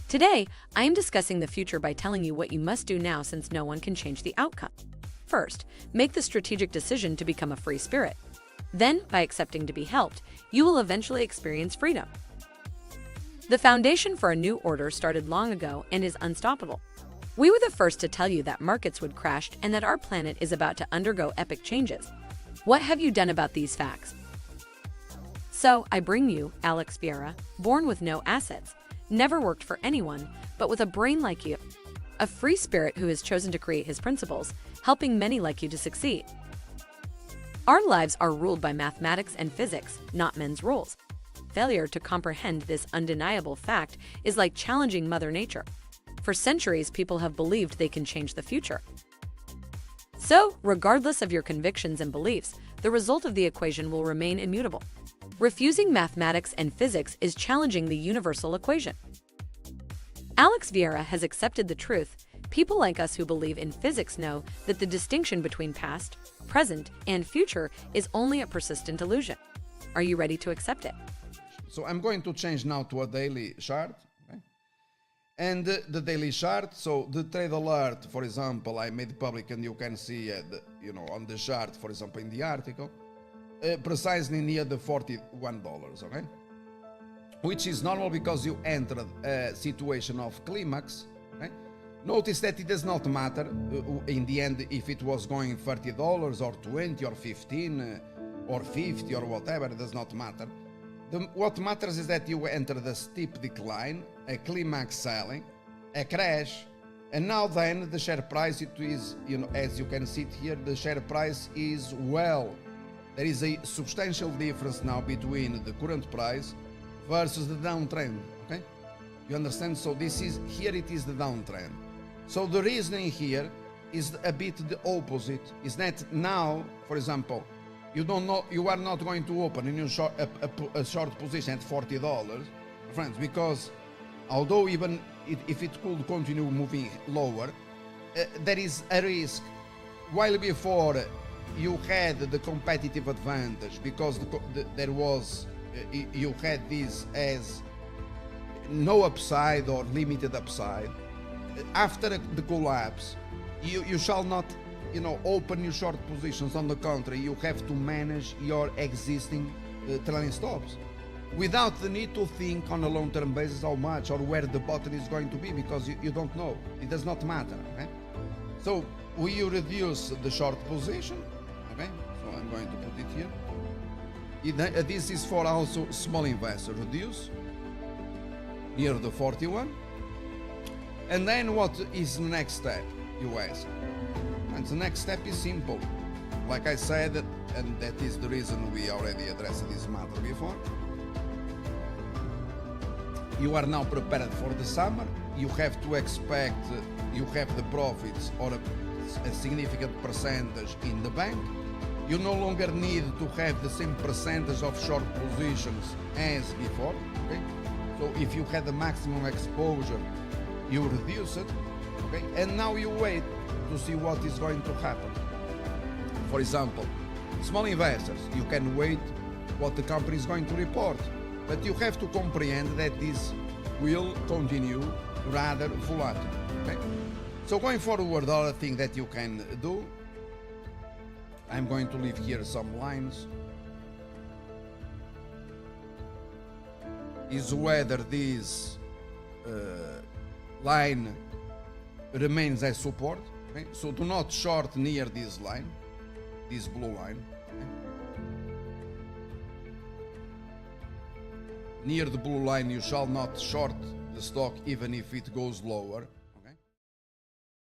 Today, I am discussing the future by telling you what you must do now since no one can change the outcome. First, make the strategic decision to become a free spirit. Then, by accepting to be helped, you will eventually experience freedom. The foundation for a new order started long ago and is unstoppable. We were the first to tell you that markets would crash and that our planet is about to undergo epic changes. What have you done about these facts? So, I bring you Alex Vieira, born with no assets, never worked for anyone, but with a brain like you. A free spirit who has chosen to create his principles, helping many like you to succeed. Our lives are ruled by mathematics and physics, not men's rules. Failure to comprehend this undeniable fact is like challenging Mother Nature. For centuries, people have believed they can change the future. So, regardless of your convictions and beliefs, the result of the equation will remain immutable. Refusing mathematics and physics is challenging the universal equation. Alex Vieira has accepted the truth. People like us who believe in physics know that the distinction between past, present, and future is only a persistent illusion. Are you ready to accept it? So I'm going to change now to a daily chart. Okay? And the daily chart, so the trade alert, for example, I made public and you can see, on the chart, for example, in the article, precisely near the $41, okay? Which is normal because you entered a situation of climax. Okay? Notice that it does not matter in the end if it was going $30 or 20 or 15 or 50 or whatever, it does not matter. What matters is that you entered a steep decline, a climax selling, a crash, and now then the share price, it is, as you can see it here, the share price is there is a substantial difference now between the current price versus the downtrend, okay? You understand? So here it is the downtrend. So the reasoning here is a bit the opposite, is that now, for example, you are not going to open a short position at $40, friends, because although even if it could continue moving lower, there is a risk. While before you had the competitive advantage because you had this as no upside or limited upside. After the collapse, you shall not open your short positions. On the contrary, you have to manage your existing trailing stops without the need to think on a long-term basis how much or where the bottom is going to be, because you don't know. It does not matter. Okay? So we reduce the short position. Okay, so I'm going to put it here. This is for also small investors. Reduce near the 41. And then what is the next step, you ask? And the next step is simple. Like I said, and that is the reason we already addressed this matter before. You are now prepared for the summer. You have to expect you have the profits or a significant percentage in the bank. You no longer need to have the same percentage of short positions as before. Okay? So if you had the maximum exposure, you reduce it. Okay? And now you wait to see what is going to happen. For example, small investors, you can wait what the company is going to report, but you have to comprehend that this will continue rather volatile. Okay? So going forward, the other thing that you can do, I'm going to leave here some lines, is whether this line remains as support. Okay? So do not short near this line, this blue line. Okay? Near the blue line you shall not short the stock even if it goes lower.